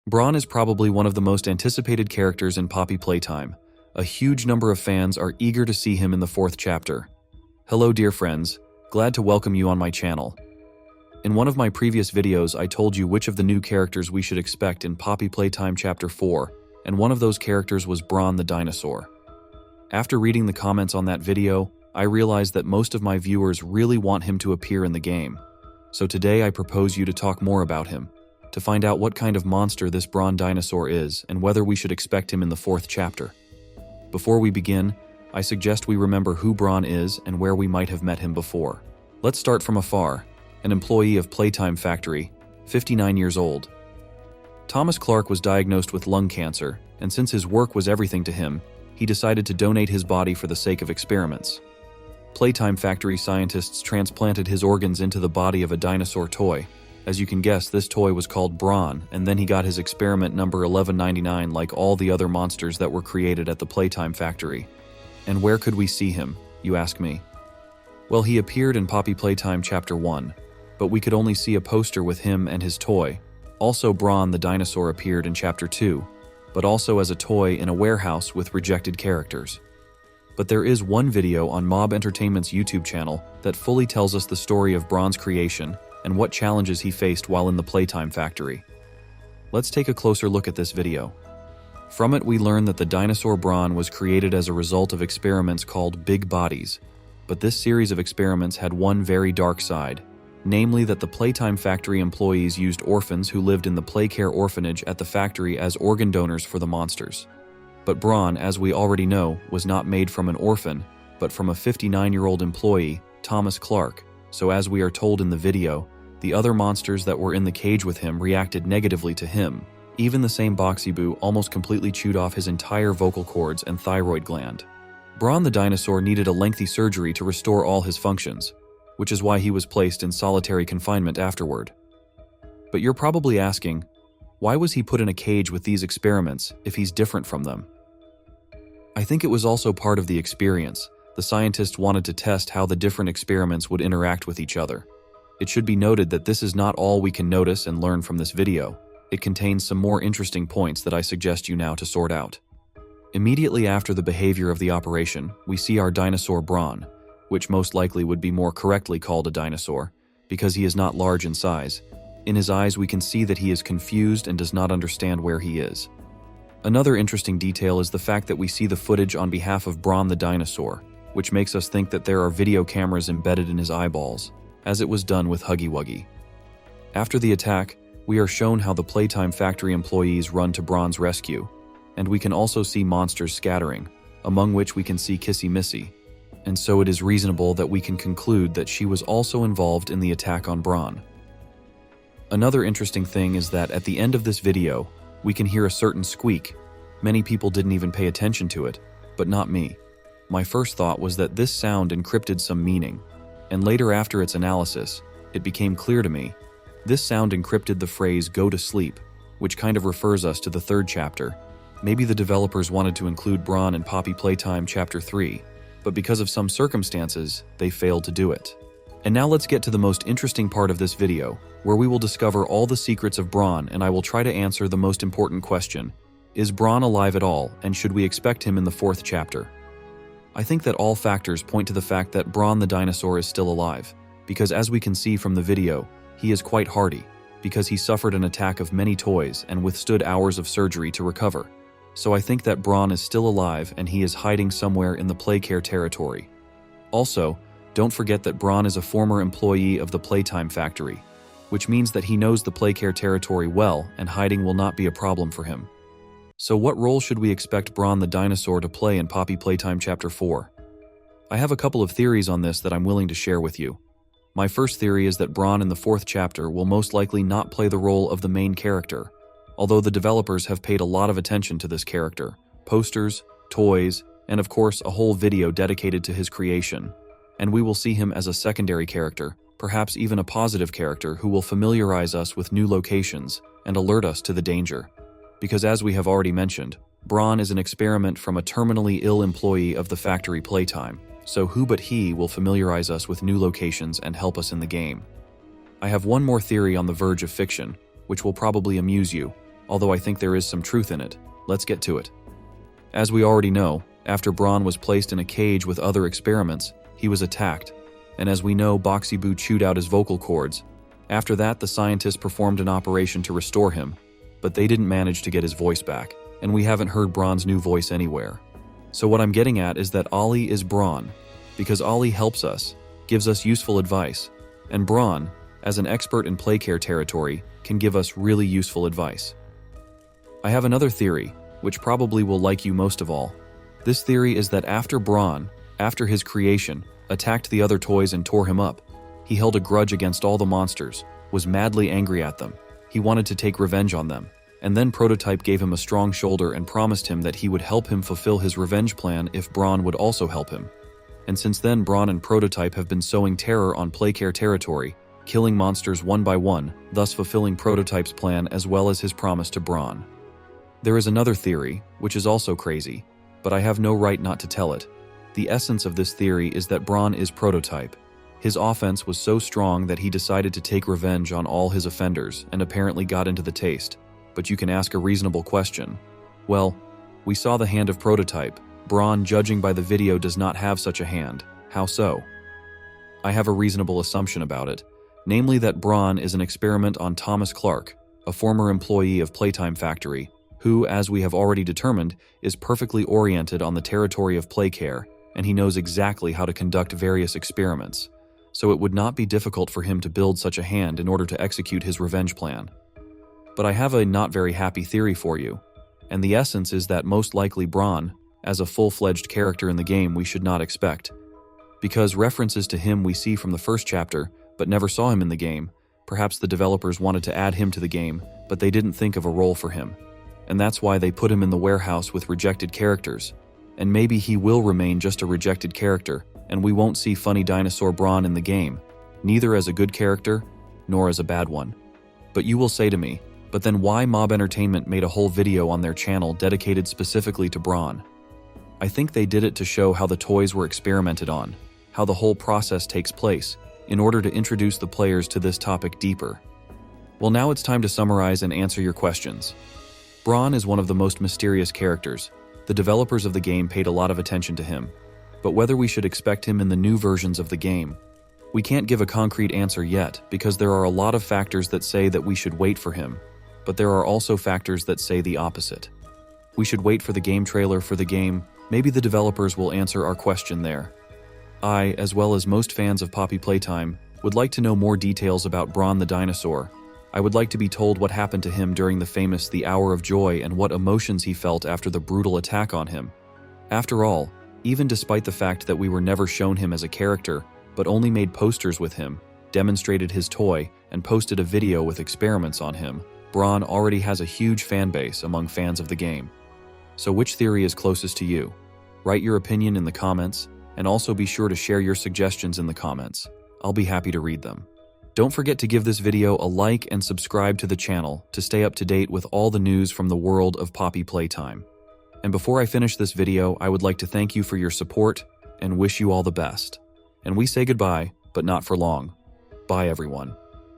Bron is probably one of the most anticipated characters in Poppy Playtime. A huge number of fans are eager to see him in the 4th chapter. Hello dear friends, glad to welcome you on my channel. In one of my previous videos I told you which of the new characters we should expect in Poppy Playtime Chapter 4, and one of those characters was Bron the dinosaur. After reading the comments on that video, I realized that most of my viewers really want him to appear in the game. So today I propose you to talk more about him, to find out what kind of monster this Bron dinosaur is and whether we should expect him in the 4th chapter. Before we begin, I suggest we remember who Bron is and where we might have met him before. Let's start from afar. An employee of Playtime Factory, 59 years old. Thomas Clark was diagnosed with lung cancer, and since his work was everything to him, he decided to donate his body for the sake of experiments. Playtime Factory scientists transplanted his organs into the body of a dinosaur toy. As you can guess, this toy was called Bron, and then he got his experiment number 1199 like all the other monsters that were created at the Playtime Factory. And where could we see him, you ask me? Well, he appeared in Poppy Playtime Chapter 1, but we could only see a poster with him and his toy. Also, Bron the dinosaur appeared in Chapter 2, but also as a toy in a warehouse with rejected characters. But there is one video on Mob Entertainment's YouTube channel that fully tells us the story of Bron's creation and what challenges he faced while in the Playtime Factory. Let's take a closer look at this video. From it we learn that the dinosaur Bron was created as a result of experiments called Big Bodies, but this series of experiments had one very dark side, namely that the Playtime Factory employees used orphans who lived in the Playcare orphanage at the factory as organ donors for the monsters. But Bron, as we already know, was not made from an orphan, but from a 59-year-old employee, Thomas Clark. So as we are told in the video, the other monsters that were in the cage with him reacted negatively to him. Even the same Boxy Boo almost completely chewed off his entire vocal cords and thyroid gland. Bron the dinosaur needed a lengthy surgery to restore all his functions, which is why he was placed in solitary confinement afterward. But you're probably asking, why was he put in a cage with these experiments if he's different from them? I think it was also part of the experience. The scientists wanted to test how the different experiments would interact with each other. It should be noted that this is not all we can notice and learn from this video. It contains some more interesting points that I suggest you now to sort out. Immediately after the behavior of the operation, we see our dinosaur Bron, which most likely would be more correctly called a dinosaur, because he is not large in size. In his eyes we can see that he is confused and does not understand where he is. Another interesting detail is the fact that we see the footage on behalf of Bron the dinosaur, which makes us think that there are video cameras embedded in his eyeballs, as it was done with Huggy Wuggy. After the attack, we are shown how the Playtime Factory employees run to Bron's rescue, and we can also see monsters scattering, among which we can see Kissy Missy, and so it is reasonable that we can conclude that she was also involved in the attack on Bron. Another interesting thing is that at the end of this video, we can hear a certain squeak. Many people didn't even pay attention to it, but not me. My first thought was that this sound encrypted some meaning, and later after its analysis, it became clear to me. This sound encrypted the phrase "go to sleep," which kind of refers us to the 3rd chapter. Maybe the developers wanted to include Bron in Poppy Playtime Chapter 3, but because of some circumstances, they failed to do it. And now let's get to the most interesting part of this video, where we will discover all the secrets of Bron, and I will try to answer the most important question. Is Bron alive at all, and should we expect him in the 4th chapter? I think that all factors point to the fact that Bron the dinosaur is still alive, because as we can see from the video, he is quite hardy, because he suffered an attack of many toys and withstood hours of surgery to recover. So I think that Bron is still alive and he is hiding somewhere in the Playcare territory. Also, don't forget that Bron is a former employee of the Playtime Factory, which means that he knows the Playcare territory well and hiding will not be a problem for him. So what role should we expect Bron the dinosaur to play in Poppy Playtime Chapter 4? I have a couple of theories on this that I'm willing to share with you. My first theory is that Bron in the 4th chapter will most likely not play the role of the main character, although the developers have paid a lot of attention to this character. Posters, toys, and of course a whole video dedicated to his creation. And we will see him as a secondary character, perhaps even a positive character who will familiarize us with new locations and alert us to the danger. Because as we have already mentioned, Bron is an experiment from a terminally ill employee of the factory Playtime, so who but he will familiarize us with new locations and help us in the game. I have one more theory on the verge of fiction, which will probably amuse you. although I think there is some truth in it. Let's get to it. As we already know, after Bron was placed in a cage with other experiments, he was attacked, and as we know, Boxy Boo chewed out his vocal cords. After that, the scientists performed an operation to restore him, but they didn't manage to get his voice back, and we haven't heard Bron's new voice anywhere. So what I'm getting at is that Ollie is Bron, because Ollie helps us, gives us useful advice, and Bron, as an expert in playcare territory, can give us really useful advice. I have another theory, which probably will like you most of all. This theory is that after Bron, after his creation, attacked the other toys and tore him up, he held a grudge against all the monsters, was madly angry at them. He wanted to take revenge on them, and then Prototype gave him a strong shoulder and promised him that he would help him fulfill his revenge plan if Bron would also help him. And since then, Bron and Prototype have been sowing terror on playcare territory, killing monsters one by one, thus fulfilling Prototype's plan as well as his promise to Bron. There is another theory, which is also crazy, but I have no right not to tell it. The essence of this theory is that Bron is Prototype. His offense was so strong that he decided to take revenge on all his offenders and apparently got into the taste. But you can ask a reasonable question. Well, we saw the hand of Prototype. Bron, judging by the video, does not have such a hand. How so? I have a reasonable assumption about it, namely that Bron is an experiment on Thomas Clark, a former employee of Playtime Factory, who, as we have already determined, is perfectly oriented on the territory of playcare, and he knows exactly how to conduct various experiments, so it would not be difficult for him to build such a hand in order to execute his revenge plan. But I have a not very happy theory for you, and the essence is that most likely Bron, as a full-fledged character in the game, we should not expect. Because references to him we see from the first chapter, but never saw him in the game. Perhaps the developers wanted to add him to the game, but they didn't think of a role for him. And that's why they put him in the warehouse with rejected characters. And maybe he will remain just a rejected character, and we won't see funny dinosaur Bron in the game, neither as a good character, nor as a bad one. But you will say to me, but then why Mob Entertainment made a whole video on their channel dedicated specifically to Bron? I think they did it to show how the toys were experimented on, how the whole process takes place, in order to introduce the players to this topic deeper. Well, now it's time to summarize and answer your questions. Bron is one of the most mysterious characters. The developers of the game paid a lot of attention to him, but whether we should expect him in the new versions of the game, we can't give a concrete answer yet because there are a lot of factors that say that we should wait for him, but there are also factors that say the opposite. We should wait for the game trailer for the game. Maybe the developers will answer our question there. I, as well as most fans of Poppy Playtime, would like to know more details about Bron the dinosaur. I would like to be told what happened to him during the famous The Hour of Joy and what emotions he felt after the brutal attack on him. After all, even despite the fact that we were never shown him as a character, but only made posters with him, demonstrated his toy, and posted a video with experiments on him, Bron already has a huge fan base among fans of the game. So which theory is closest to you? Write your opinion in the comments, and also be sure to share your suggestions in the comments. I'll be happy to read them. Don't forget to give this video a like and subscribe to the channel to stay up to date with all the news from the world of Poppy Playtime. And before I finish this video, I would like to thank you for your support and wish you all the best. And we say goodbye, but not for long. Bye everyone.